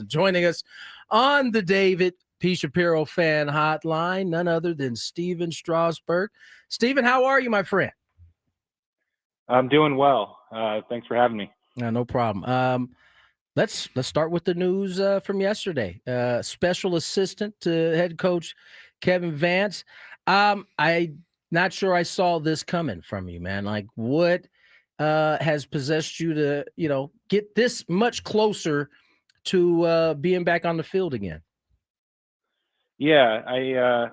Joining us on the David P. Shapiro fan hotline, none other than Stephen Strasburg. Stephen, how are you, my friend? I'm doing well. Thanks for having me. No problem. Let's start with the news from yesterday. Special assistant to head coach Kevin Vance. I'm not sure I saw this coming from you, man. Like, what has possessed you to, get this much closer to being back on the field again? Yeah, I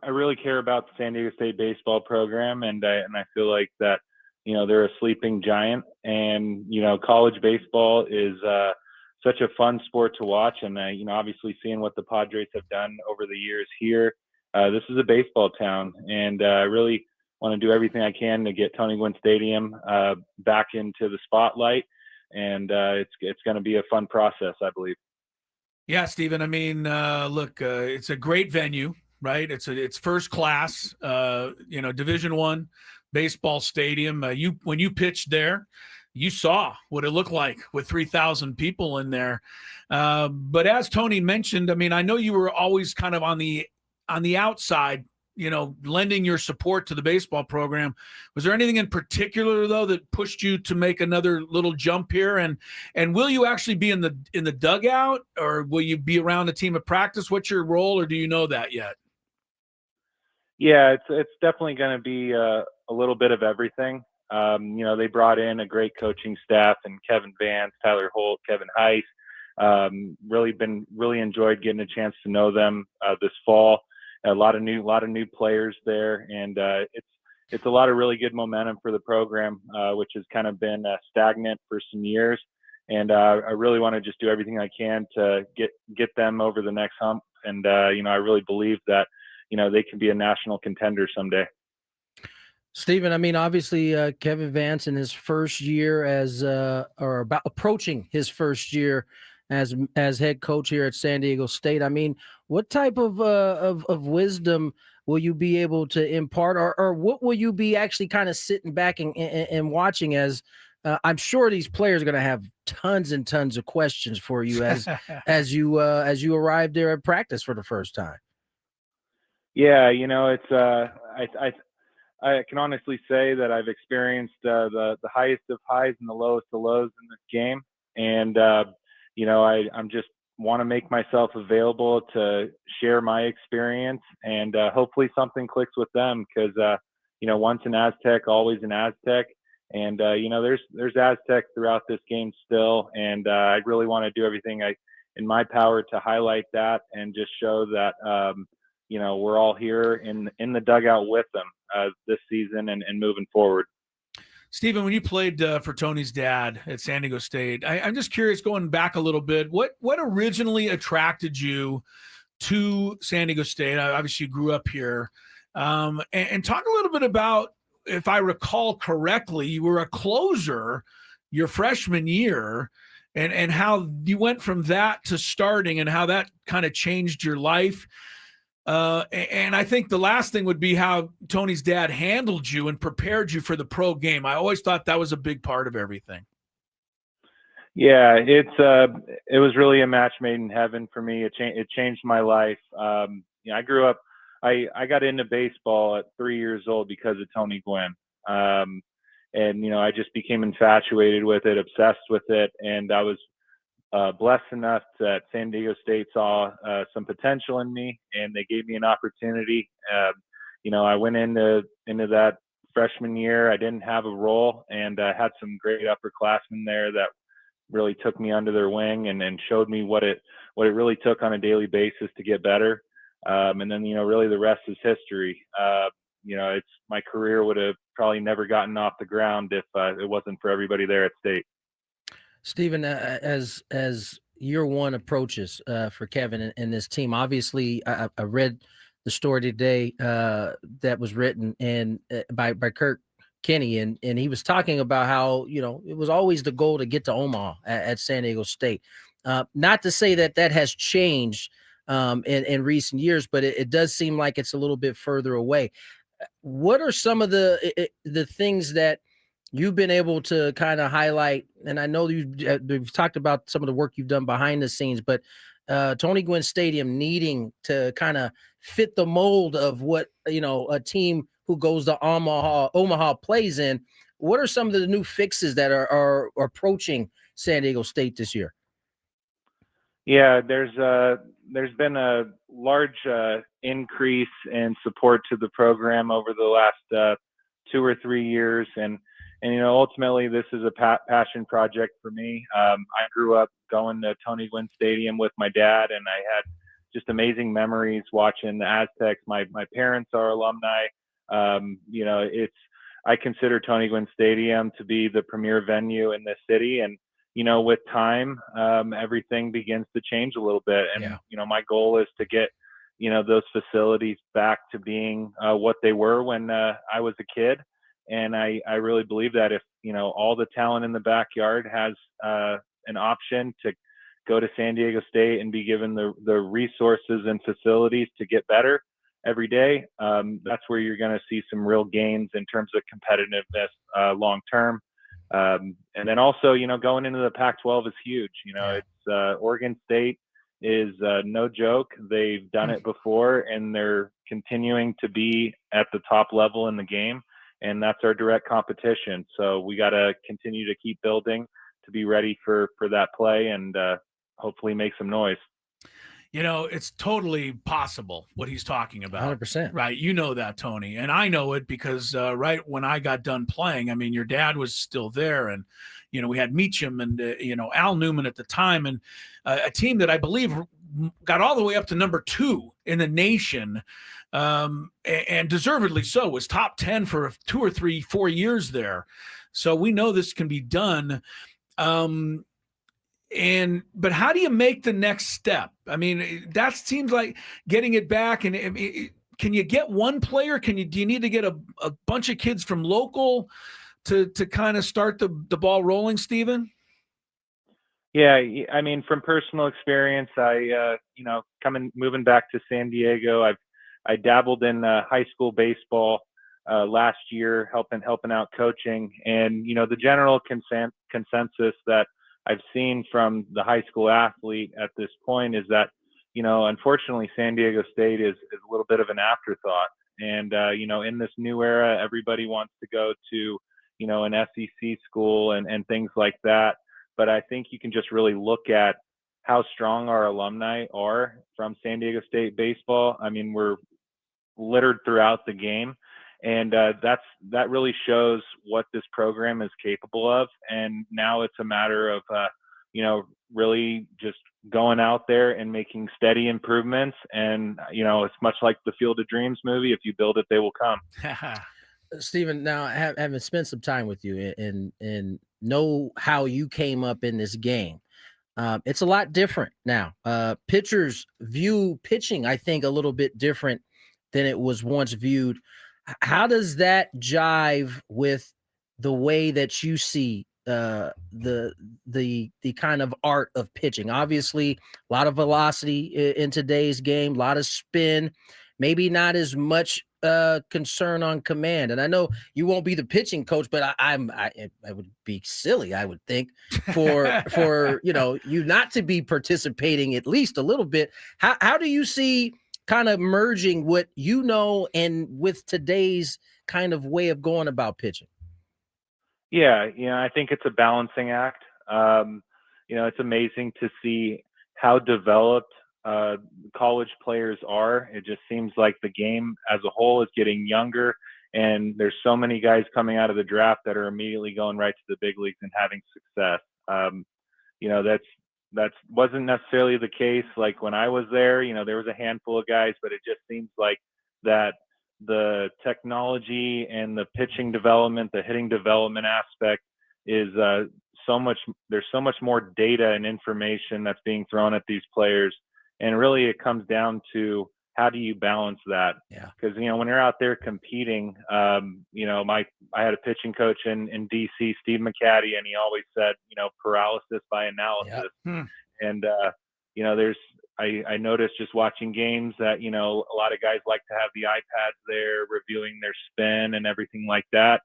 really care about the San Diego State baseball program, and I feel like that they're a sleeping giant, and college baseball is such a fun sport to watch, and obviously seeing what the Padres have done over the years here. This is a baseball town, and I really want to do everything I can to get Tony Gwynn Stadium back into the spotlight, and it's going to be a fun process, I believe. Yeah, Stephen. I mean, look, it's a great venue, right? It's first class, Division I baseball stadium. When you pitched there, you saw what it looked like with 3,000 people in there. But as Tony mentioned, I mean, I know you were always kind of on the outside, lending your support to the baseball program. Was there anything in particular though that pushed you to make another little jump here? And will you actually be in the dugout, or will you be around a team of practice? What's your role, or do you know that yet? Yeah, it's definitely going to be a little bit of everything. They brought in a great coaching staff, and Kevin Vance, Tyler Holt, Kevin Heiss. Really enjoyed getting a chance to know them this fall. A lot of new players there, and it's a lot of really good momentum for the program, which has kind of been stagnant for some years. And I really want to just do everything I can to get them over the next hump. And I really believe that they can be a national contender someday. Stephen, I mean, obviously, Kevin Vance in his first year or about approaching his first year as head coach here at San Diego State. I mean, what type of wisdom will you be able to impart, or what will you be actually kind of sitting back and watching as I'm sure these players are going to have tons and tons of questions for you as you arrive there at practice for the first time. Yeah, it's I can honestly say that I've experienced the highest of highs and the lowest of lows in this game, and I'm just want to make myself available to share my experience, and hopefully something clicks with them, because once an Aztec, always an Aztec, and there's Aztecs throughout this game still, and I really want to do everything in my power to highlight that and just show that we're all here in the dugout with them this season and moving forward. Stephen, when you played for Tony's dad at San Diego State, I'm just curious, going back a little bit, what originally attracted you to San Diego State? Obviously, you grew up here. And talk a little bit about, if I recall correctly, you were a closer your freshman year, and how you went from that to starting, and how that kind of changed your life. And I think the last thing would be how Tony's dad handled you and prepared you for the pro game. I always thought that was a big part of everything. Yeah, it was really a match made in heaven for me. It changed my life. I grew up. I got into baseball at 3 years old because of Tony Gwynn. And I just became infatuated with it, obsessed with it, and I was blessed enough that San Diego State saw some potential in me, and they gave me an opportunity. I went into that freshman year. I didn't have a role, and I had some great upperclassmen there that really took me under their wing and showed me what it really took on a daily basis to get better. And then really the rest is history. It's my career would have probably never gotten off the ground if it wasn't for everybody there at State. Stephen, as year one approaches for Kevin and this team, obviously I read the story today that was written by Kirk Kenny, and he was talking about how it was always the goal to get to Omaha at San Diego State. Not to say that has changed in recent years, but it does seem like it's a little bit further away. What are some of the things that you've been able to kind of highlight, and I know you've talked about some of the work you've done behind the scenes, but Tony Gwynn Stadium needing to kind of fit the mold of what, a team who goes to Omaha plays in. What are some of the new fixes that are approaching San Diego State this year? Yeah, there's been a large increase in support to the program over the last 2 or 3 years, and ultimately this is a passion project for me. I grew up going to Tony Gwynn Stadium with my dad, and I had just amazing memories watching the Aztecs. My parents are alumni. It's I consider Tony Gwynn Stadium to be the premier venue in this city, and with time, everything begins to change a little bit. And, my goal is to get, those facilities back to being what they were when I was a kid. And I really believe that if, all the talent in the backyard has an option to go to San Diego State and be given the resources and facilities to get better every day, that's where you're going to see some real gains in terms of competitiveness long term. And then also, going into the Pac-12 is huge. It's Oregon State is no joke. They've done it before, and they're continuing to be at the top level in the game, and that's our direct competition. So we got to continue to keep building to be ready for that play and hopefully make some noise. It's totally possible what he's talking about. 100%. Right. You know that, Tony. And I know it because right when I got done playing, I mean, your dad was still there. And, we had Meacham and, Al Newman at the time, and a team that I believe got all the way up to number 2 in the nation. And deservedly so, was top 10 for 2 or 3, 4 years there. So we know this can be done. But how do you make the next step? I mean, that seems like getting it back. And can you get one player? Do you need to get a bunch of kids from local to kind of start the ball rolling, Stephen? Yeah, I mean, from personal experience, moving back to San Diego, I dabbled in high school baseball last year, helping out coaching, and the general consensus that I've seen from the high school athlete at this point is that, unfortunately, San Diego State is a little bit of an afterthought. And, in this new era, everybody wants to go to, an SEC school and things like that. But I think you can just really look at how strong our alumni are from San Diego State baseball. I mean, we're littered throughout the game. And that really shows what this program is capable of. And now it's a matter of, really just going out there and making steady improvements. And, it's much like the Field of Dreams movie. If you build it, they will come. Stephen, now having spent some time with you and know how you came up in this game, it's a lot different now. Pitchers view pitching, I think, a little bit different than it was once viewed. How does that jive with the way that you see the kind of art of pitching? Obviously, a lot of velocity in today's game, a lot of spin, maybe not as much concern on command. And I know you won't be the pitching coach, but I would be silly, I would think, for you not to be participating at least a little bit. How do you see kind of merging what and with today's kind of way of going about pitching? Yeah, I think it's a balancing act. It's amazing to see how developed college players are. It just seems like the game as a whole is getting younger, and there's so many guys coming out of the draft that are immediately going right to the big leagues and having success. That wasn't necessarily the case. Like when I was there, there was a handful of guys, but it just seems like that the technology and the pitching development, the hitting development aspect is there's so much more data and information that's being thrown at these players. And really it comes down to how do you balance that? Yeah. Because, when you're out there competing, I had a pitching coach in DC, Steve McCaddy, and he always said, paralysis by analysis. Yep. And, I noticed just watching games that, a lot of guys like to have the iPads there reviewing their spin and everything like that.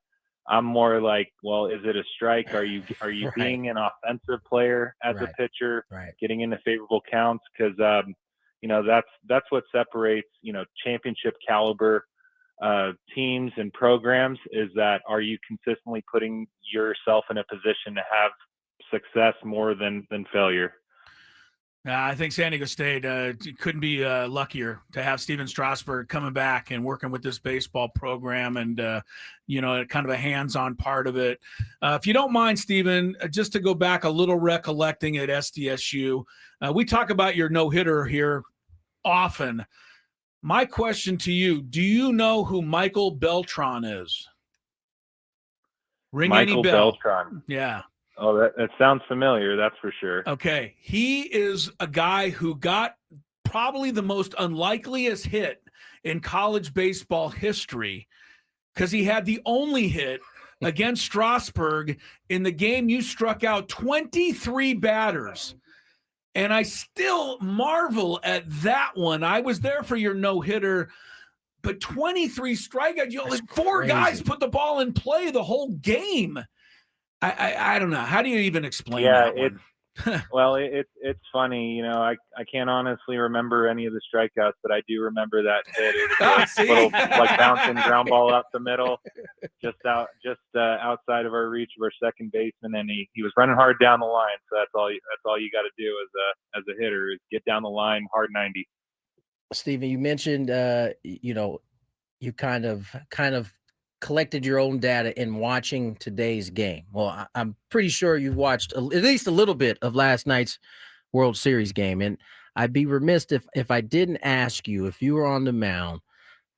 I'm more like, well, is it a strike? Are you Right. being an offensive player as a Right. pitcher, Right. getting into favorable counts? Because that's what separates championship caliber teams and programs, is that are you consistently putting yourself in a position to have success more than failure? I think San Diego State couldn't be luckier to have Steven Strasburg coming back and working with this baseball program, and kind of a hands-on part of it. If you don't mind, Steven, just to go back a little, recollecting at SDSU, we talk about your no-hitter here often. My question to you: do you know who Michael Beltran is? Ring Michael any bell? Beltran. Yeah. Oh, that sounds familiar. That's for sure. Okay. He is a guy who got probably the most unlikeliest hit in college baseball history, because he had the only hit against Strasburg in the game you struck out 23 batters. And I still marvel at that one. I was there for your no-hitter, but 23 strikeouts. Four guys put the ball in play the whole game. I don't know. How do you even explain that one? Well, it's funny. I can't honestly remember any of the strikeouts, but I do remember that hit. It was a little like bouncing ground ball up the middle, just outside of our reach of our second baseman, and he was running hard down the line. So that's all you got to do as a hitter, is get down the line hard 90. Steven, you mentioned you kind of collected your own data in watching today's game. Well, I'm pretty sure you've watched at least a little bit of last night's World Series game, and I'd be remiss if I didn't ask you, if you were on the mound,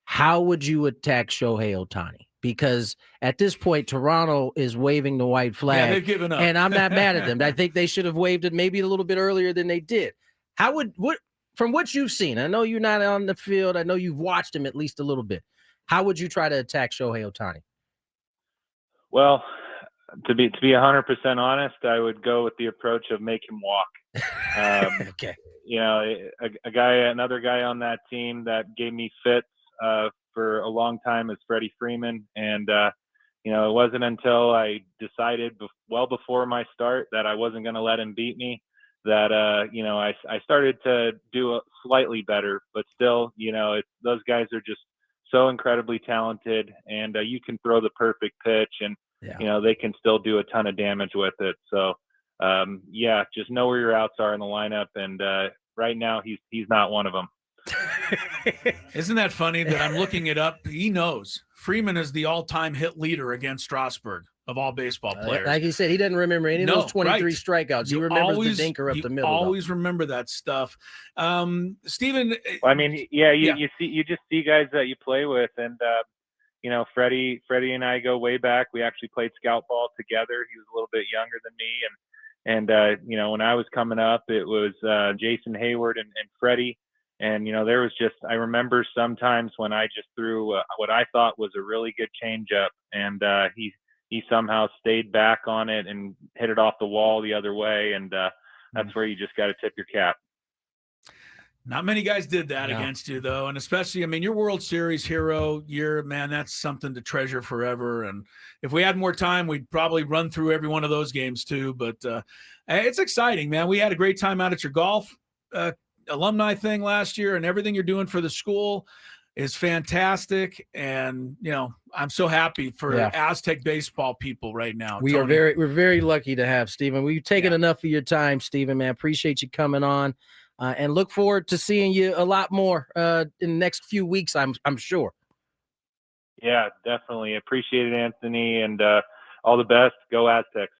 how would you attack Shohei Ohtani? Because at this point, Toronto is waving the white flag. Yeah, they've given up. And I'm not mad at them. I think they should have waved it maybe a little bit earlier than they did. From what you've seen, I know you're not on the field, I know you've watched him at least a little bit, how would you try to attack Shohei Ohtani? Well, to be 100% honest, I would go with the approach of make him walk. Okay. Another guy on that team that gave me fits for a long time is Freddie Freeman, and it wasn't until I decided well before my start that I wasn't going to let him beat me that I started to do slightly better, but still, those guys are just so incredibly talented, and you can throw the perfect pitch, and they can still do a ton of damage with it. So just know where your outs are in the lineup, and right now he's not one of them. Isn't that funny that I'm looking it up? He knows Freeman is the all-time hit leader against Strasburg of all baseball players. Like he said, he doesn't remember any of those 23 strikeouts. He remembers the dinker up the middle. Always remember that stuff. Steven. Well, I mean, you just see guys that you play with, and Freddie and I go way back. We actually played scout ball together. He was a little bit younger than me, and when I was coming up, it was Jason Hayward and Freddie. And, there was I remember sometimes when I just threw what I thought was a really good changeup, and he somehow stayed back on it and hit it off the wall the other way. And that's where you just got to tip your cap. Not many guys did that against you, though. And especially, your World Series hero year, man, that's something to treasure forever. And if we had more time, we'd probably run through every one of those games too. But it's exciting, man. We had a great time out at your golf alumni thing last year, and everything you're doing for the school is fantastic. And I'm so happy for Aztec baseball people right now. We're very lucky to have Steven. We've taken enough of your time, Steven, man. Appreciate you coming on, and look forward to seeing you a lot more in the next few weeks, I'm sure. Yeah, definitely appreciate it, Anthony, and all the best. Go Aztecs.